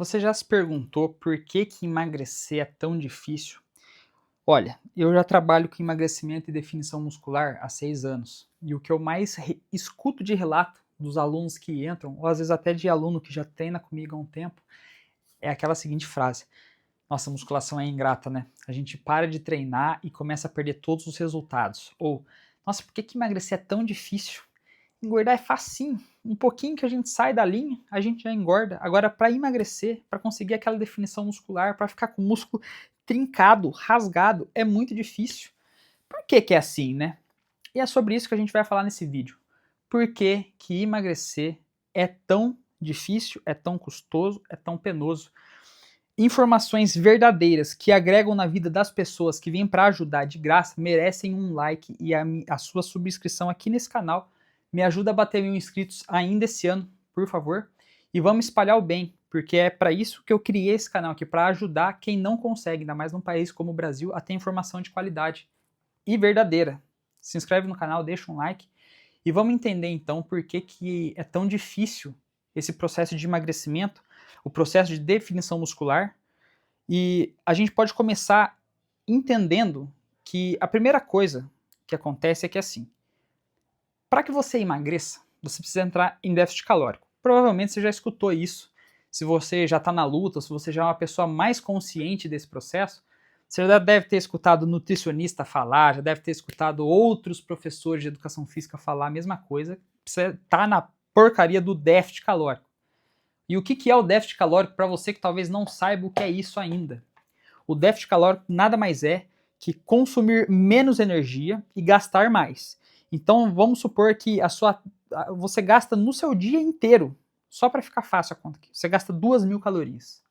Você já se perguntou por que que emagrecer é tão difícil? Olha, eu já trabalho com emagrecimento e definição muscular há 6 anos. E o que eu mais escuto de relato dos alunos que entram, ou às vezes até de aluno que já treina comigo há um tempo, é aquela seguinte frase: Nossa, a musculação é ingrata, né? A gente para de treinar e começa a perder todos os resultados. Ou, nossa, por que que emagrecer é tão difícil? Engordar é facinho. Um pouquinho que a gente sai da linha, a gente já engorda. Agora, para emagrecer, para conseguir aquela definição muscular, para ficar com o músculo trincado, rasgado, é muito difícil. Por que que é assim, né? E é sobre isso que a gente vai falar nesse vídeo. Por que que emagrecer é tão difícil, é tão custoso, é tão penoso? Informações verdadeiras que agregam na vida das pessoas que vêm para ajudar de graça merecem um like e a sua subscrição aqui nesse canal. Me ajuda a bater 1000 inscritos ainda esse ano, por favor. E vamos espalhar o bem, porque é para isso que eu criei esse canal aqui, para ajudar quem não consegue, ainda mais num país como o Brasil, a ter informação de qualidade e verdadeira. Se inscreve no canal, deixa um like e vamos entender então por que que é tão difícil esse processo de emagrecimento, o processo de definição muscular. E a gente pode começar entendendo que a primeira coisa que acontece é que assim, para que você emagreça, você precisa entrar em déficit calórico. Provavelmente você já escutou isso. Se você já está na luta, ou se você já é uma pessoa mais consciente desse processo, você já deve ter escutado nutricionista falar, já deve ter escutado outros professores de educação física falar a mesma coisa. Você está na porcaria do déficit calórico. E o que é o déficit calórico para você que talvez não saiba o que é isso ainda? O déficit calórico nada mais é que consumir menos energia e gastar mais. Então vamos supor que você gasta no seu dia inteiro, só para ficar fácil a conta aqui, você gasta 2.000 calorias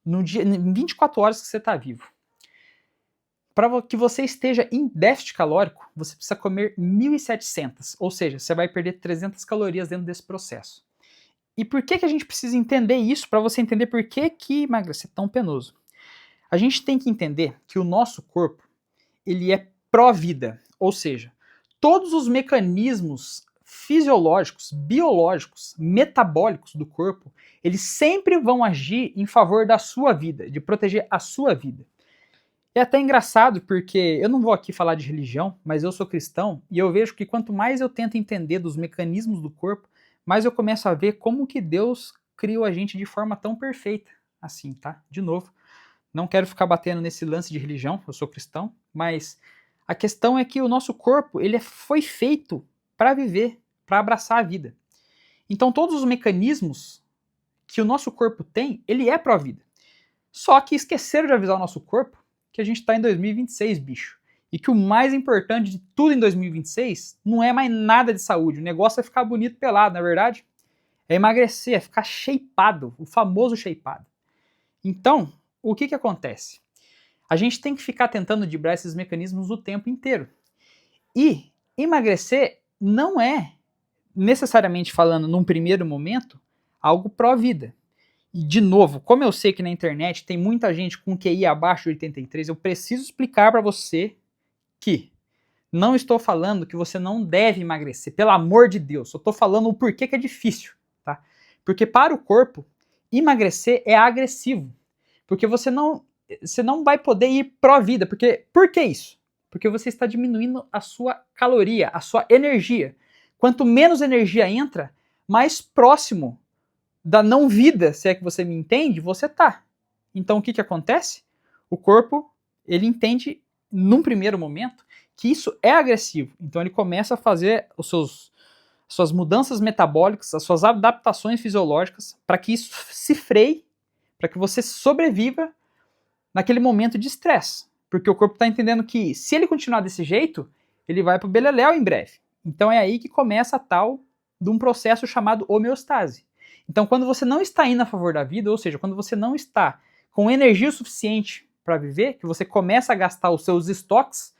no dia, em 24 horas que você está vivo. Para que você esteja em déficit calórico, você precisa comer 1.700, ou seja, você vai perder 300 calorias dentro desse processo. E por que a gente precisa entender isso para você entender por que emagrecer é tão penoso? A gente tem que entender que o nosso corpo, ele é pró-vida, ou seja, todos os mecanismos fisiológicos, biológicos, metabólicos do corpo, eles sempre vão agir em favor da sua vida, de proteger a sua vida. É até engraçado porque eu não vou aqui falar de religião, mas eu sou cristão e eu vejo que quanto mais eu tento entender dos mecanismos do corpo, mais eu começo a ver como que Deus criou a gente de forma tão perfeita, assim, tá? De novo, não quero ficar batendo nesse lance de religião, eu sou cristão, mas a questão é que o nosso corpo ele foi feito para viver, para abraçar a vida. Então todos os mecanismos que o nosso corpo tem, ele é pró-vida. Só que esqueceram de avisar o nosso corpo que a gente está em 2026, bicho. E que o mais importante de tudo em 2026 não é mais nada de saúde. O negócio é ficar bonito pelado, não é verdade? É emagrecer, é ficar shapeado, o famoso shapeado. Então, o que acontece? A gente tem que ficar tentando driblar esses mecanismos o tempo inteiro. E emagrecer não é, necessariamente falando, num primeiro momento, algo pró-vida. E, de novo, como eu sei que na internet tem muita gente com QI abaixo de 83, eu preciso explicar para você que não estou falando que você não deve emagrecer, pelo amor de Deus. Eu estou falando o porquê que é difícil, tá? Porque para o corpo, emagrecer é agressivo. Porque você não vai poder ir pró-vida. Por que isso? Porque você está diminuindo a sua caloria, a sua energia. Quanto menos energia entra, mais próximo da não vida, se é que você me entende, você tá. Então o que acontece? O corpo, ele entende, num primeiro momento, que isso é agressivo. Então ele começa a fazer suas mudanças metabólicas, as suas adaptações fisiológicas, para que isso se freie, para que você sobreviva naquele momento de estresse. Porque o corpo está entendendo que, se ele continuar desse jeito, ele vai para o beleléu em breve. Então é aí que começa a tal de um processo chamado homeostase. Então, quando você não está indo a favor da vida, ou seja, quando você não está com energia suficiente para viver, que você começa a gastar os seus estoques,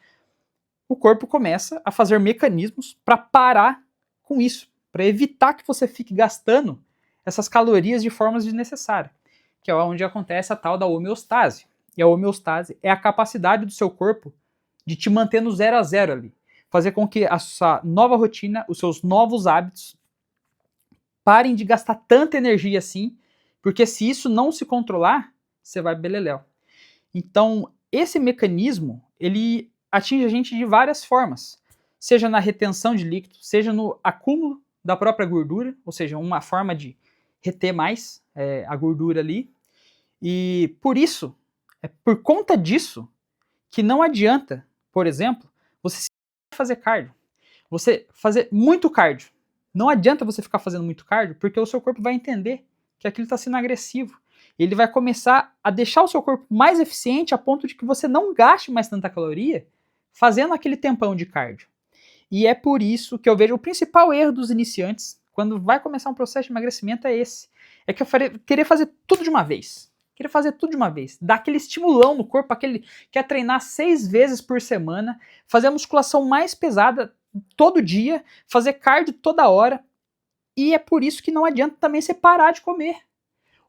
o corpo começa a fazer mecanismos para parar com isso, para evitar que você fique gastando essas calorias de forma desnecessária, que é onde acontece a tal da homeostase. E a homeostase é a capacidade do seu corpo de te manter no 0 a 0 ali, fazer com que a sua nova rotina, os seus novos hábitos, parem de gastar tanta energia assim, Porque se isso não se controlar, você vai beleléu. Então, esse mecanismo, ele atinge a gente de várias formas. Seja na retenção de líquido, seja no acúmulo da própria gordura, ou seja, uma forma de reter mais a gordura ali. E por isso, é por conta disso, que não adianta, por exemplo, você fazer cardio. Você fazer muito cardio. Não adianta você ficar fazendo muito cardio, porque o seu corpo vai entender que aquilo está sendo agressivo. Ele vai começar a deixar o seu corpo mais eficiente a ponto de que você não gaste mais tanta caloria fazendo aquele tempão de cardio. E é por isso que eu vejo o principal erro dos iniciantes quando vai começar um processo de emagrecimento é esse. É que eu querer fazer tudo de uma vez. Querer fazer tudo de uma vez. Dar aquele estimulão no corpo, aquele quer treinar 6 vezes por semana, fazer a musculação mais pesada todo dia, fazer cardio toda hora. E é por isso que não adianta também você parar de comer.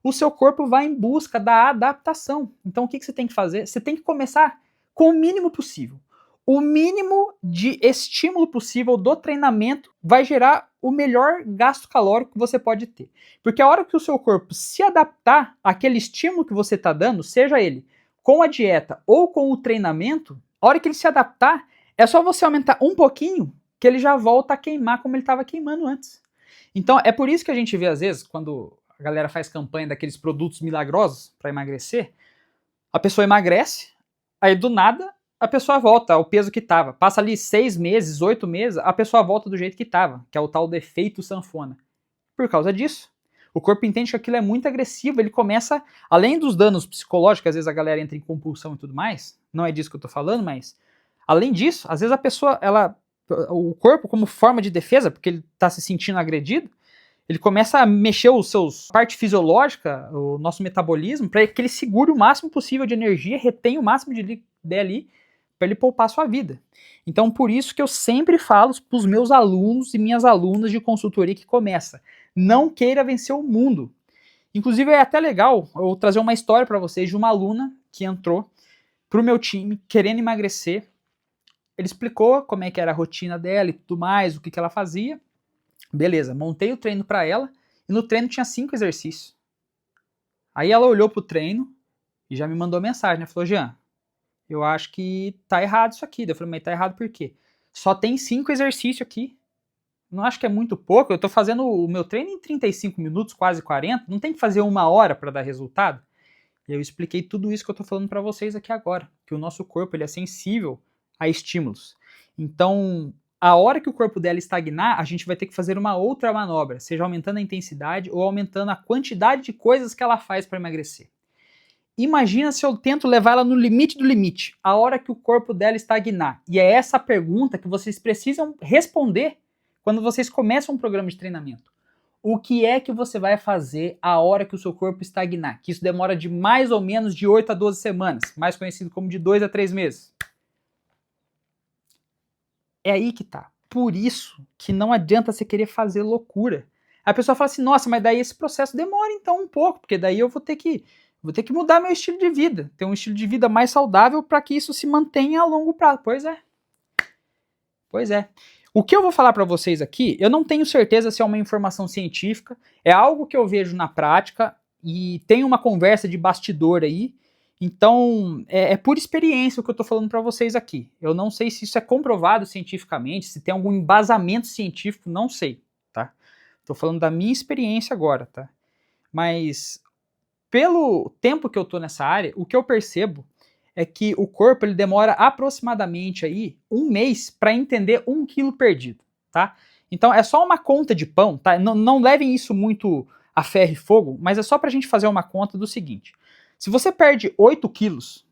O seu corpo vai em busca da adaptação. Então o que você tem que fazer? Você tem que começar com o mínimo possível. O mínimo de estímulo possível do treinamento vai gerar o melhor gasto calórico que você pode ter. Porque a hora que o seu corpo se adaptar àquele estímulo que você está dando, seja ele com a dieta ou com o treinamento, a hora que ele se adaptar, é só você aumentar um pouquinho que ele já volta a queimar como ele estava queimando antes. Então é por isso que a gente vê às vezes, quando a galera faz campanha daqueles produtos milagrosos para emagrecer, a pessoa emagrece, aí do nada a pessoa volta ao peso que estava. Passa ali 6 meses, 8 meses, a pessoa volta do jeito que estava, que é o tal do efeito sanfona. Por causa disso. O corpo entende que aquilo é muito agressivo, ele começa, além dos danos psicológicos, às vezes a galera entra em compulsão e tudo mais, não é disso que eu tô falando, mas além disso, às vezes a pessoa, o corpo como forma de defesa, porque ele tá se sentindo agredido, ele começa a mexer parte fisiológica, o nosso metabolismo, para que ele segure o máximo possível de energia, retenha o máximo de líquido ali, para ele poupar a sua vida. Então, por isso que eu sempre falo para os meus alunos e minhas alunas de consultoria que começa, não queira vencer o mundo. Inclusive, é até legal eu trazer uma história para vocês de uma aluna que entrou pro meu time querendo emagrecer. Ele explicou como é que era a rotina dela e tudo mais, o que ela fazia. Beleza, montei o treino para ela e no treino tinha 5 exercícios. Aí ela olhou pro treino e já me mandou mensagem, né? Falou, Jean, eu acho que tá errado isso aqui. Eu falei, mas tá errado por quê? Só tem 5 exercícios aqui. Não acho que é muito pouco. Eu tô fazendo o meu treino em 35 minutos, quase 40. Não tem que fazer 1 hora para dar resultado? E eu expliquei tudo isso que eu tô falando para vocês aqui agora. Que o nosso corpo ele é sensível a estímulos. Então, a hora que o corpo dela estagnar, a gente vai ter que fazer uma outra manobra, seja aumentando a intensidade ou aumentando a quantidade de coisas que ela faz para emagrecer. Imagina se eu tento levar ela no limite do limite, a hora que o corpo dela estagnar. E é essa pergunta que vocês precisam responder quando vocês começam um programa de treinamento. O que é que você vai fazer a hora que o seu corpo estagnar? Que isso demora de mais ou menos de 8 a 12 semanas, mais conhecido como de 2 a 3 meses. É aí que tá. Por isso que não adianta você querer fazer loucura. A pessoa fala assim, nossa, mas daí esse processo demora então um pouco, porque daí eu vou ter que mudar meu estilo de vida, ter um estilo de vida mais saudável para que isso se mantenha a longo prazo. Pois é. Pois é. O que eu vou falar para vocês aqui, eu não tenho certeza se é uma informação científica, é algo que eu vejo na prática e tem uma conversa de bastidor aí. Então, é por experiência o que eu estou falando para vocês aqui. Eu não sei se isso é comprovado cientificamente, se tem algum embasamento científico, não sei, tá? Estou falando da minha experiência agora, tá? Mas, pelo tempo que eu estou nessa área, o que eu percebo é que o corpo ele demora aproximadamente aí 1 mês para entender 1 quilo perdido, tá? Então, é só uma conta de pão, tá? Não levem isso muito a ferro e fogo, mas é só para a gente fazer uma conta do seguinte. Se você perde 8 quilos,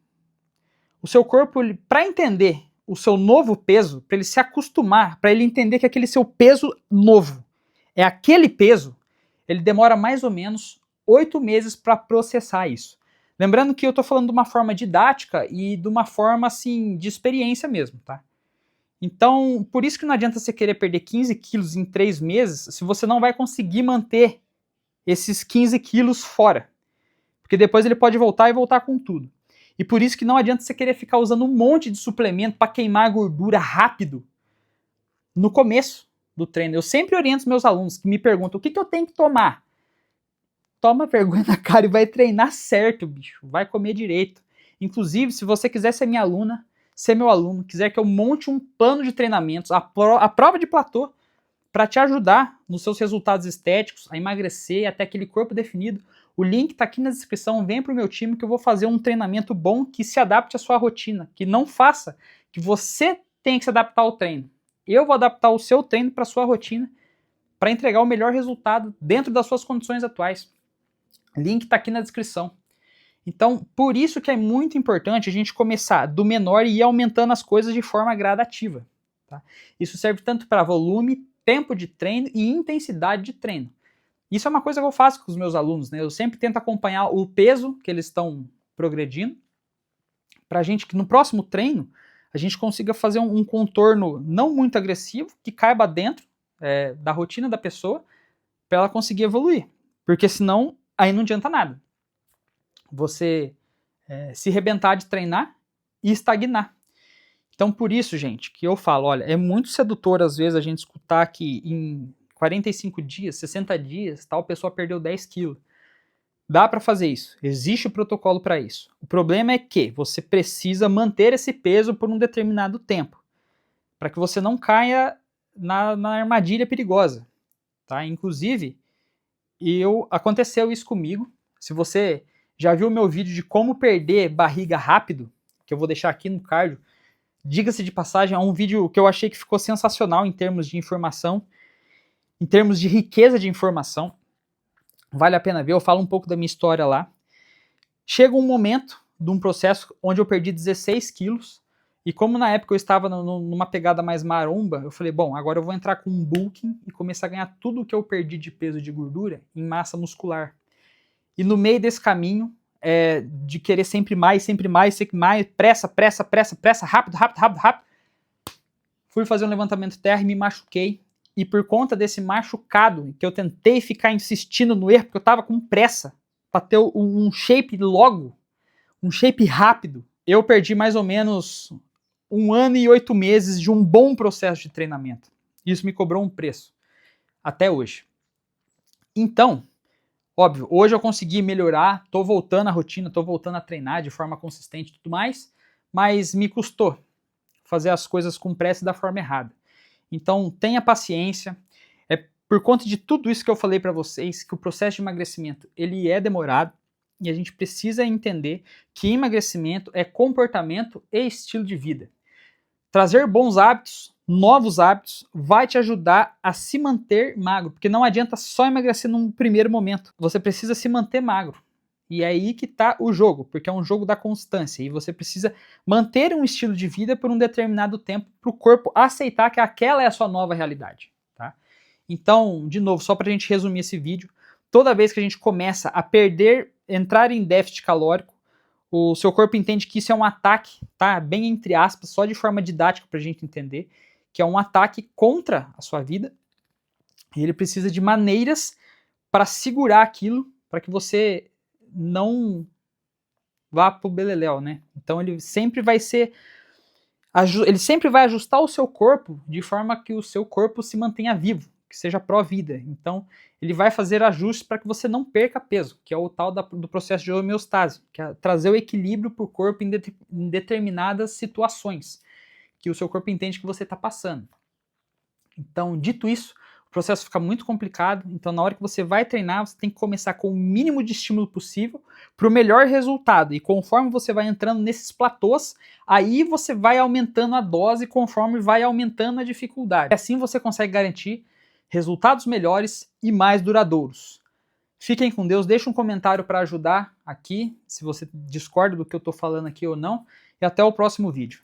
o seu corpo, para entender o seu novo peso, para ele se acostumar, para ele entender que aquele seu peso novo é aquele peso, ele demora mais ou menos 8 meses para processar isso. Lembrando que eu estou falando de uma forma didática e de uma forma assim de experiência mesmo, tá? Então, por isso que não adianta você querer perder 15 quilos em 3 meses se você não vai conseguir manter esses 15 quilos fora. Porque depois ele pode voltar e voltar com tudo. E por isso que não adianta você querer ficar usando um monte de suplemento para queimar a gordura rápido no começo do treino. Eu sempre oriento os meus alunos que me perguntam o que eu tenho que tomar. toma vergonha na cara e vai treinar certo, bicho. Vai comer direito. Inclusive, se você quiser ser minha aluna, ser meu aluno, quiser que eu monte um plano de treinamentos, a prova de platô, para te ajudar nos seus resultados estéticos, a emagrecer, até aquele corpo definido, o link está aqui na descrição. Vem para o meu time que eu vou fazer um treinamento bom que se adapte à sua rotina, que não faça que você tenha que se adaptar ao treino. Eu vou adaptar o seu treino para a sua rotina, para entregar o melhor resultado dentro das suas condições atuais. Link está aqui na descrição. Então, por isso que é muito importante a gente começar do menor e ir aumentando as coisas de forma gradativa. Tá? Isso serve tanto para volume, tempo de treino e intensidade de treino. Isso é uma coisa que eu faço com os meus alunos, né? Eu sempre tento acompanhar o peso que eles estão progredindo, para a gente que no próximo treino a gente consiga fazer um contorno não muito agressivo, que caiba dentro da rotina da pessoa, para ela conseguir evoluir. Porque senão, aí não adianta nada. Você se arrebentar de treinar e estagnar. Então, por isso, gente, que eu falo, olha, é muito sedutor às vezes a gente escutar que em 45 dias, 60 dias, tal pessoa perdeu 10 quilos. Dá para fazer isso, existe o protocolo para isso. O problema é que você precisa manter esse peso por um determinado tempo, para que você não caia na armadilha perigosa. Tá? Inclusive, aconteceu isso comigo. Se você já viu o meu vídeo de como perder barriga rápido, que eu vou deixar aqui no card, diga-se de passagem, é um vídeo que eu achei que ficou sensacional em termos de informação, em termos de riqueza de informação. Vale a pena ver, eu falo um pouco da minha história lá. Chega um momento de um processo onde eu perdi 16 quilos, e como na época eu estava numa pegada mais maromba, eu falei, bom, agora eu vou entrar com um bulking e começar a ganhar tudo o que eu perdi de peso e de gordura em massa muscular. E no meio desse caminho, de querer sempre mais, pressa, rápido, fui fazer um levantamento terra e me machuquei. E por conta desse machucado, que eu tentei ficar insistindo no erro, porque eu tava com pressa para ter um shape logo, um shape rápido, eu perdi mais ou menos 1 ano e 8 meses de um bom processo de treinamento. Isso me cobrou um preço, até hoje. Então, óbvio, hoje eu consegui melhorar, tô voltando à rotina, tô voltando a treinar de forma consistente e tudo mais, mas me custou fazer as coisas com pressa e da forma errada. Então, tenha paciência. É por conta de tudo isso que eu falei para vocês, que o processo de emagrecimento ele é demorado e a gente precisa entender que emagrecimento é comportamento e estilo de vida. Trazer bons hábitos, novos hábitos, vai te ajudar a se manter magro, porque não adianta só emagrecer num primeiro momento. Você precisa se manter magro. E é aí que está o jogo, porque é um jogo da constância. E você precisa manter um estilo de vida por um determinado tempo para o corpo aceitar que aquela é a sua nova realidade. Tá? Então, de novo, só para a gente resumir esse vídeo, toda vez que a gente começa a entrar em déficit calórico, o seu corpo entende que isso é um ataque, tá? Bem entre aspas, só de forma didática para a gente entender, que é um ataque contra a sua vida. E ele precisa de maneiras para segurar aquilo, para que você não vá pro beleléu, né? Então ele sempre vai ajustar o seu corpo de forma que o seu corpo se mantenha vivo, que seja pró-vida. Então ele vai fazer ajustes para que você não perca peso, que é o tal do processo de homeostase, que é trazer o equilíbrio para o corpo em determinadas situações que o seu corpo entende que você está passando. Então, dito isso, o processo fica muito complicado, então na hora que você vai treinar, você tem que começar com o mínimo de estímulo possível para o melhor resultado, e conforme você vai entrando nesses platôs, aí você vai aumentando a dose conforme vai aumentando a dificuldade. Assim você consegue garantir resultados melhores e mais duradouros. Fiquem com Deus, deixa um comentário para ajudar aqui, se você discorda do que eu estou falando aqui ou não, e até o próximo vídeo.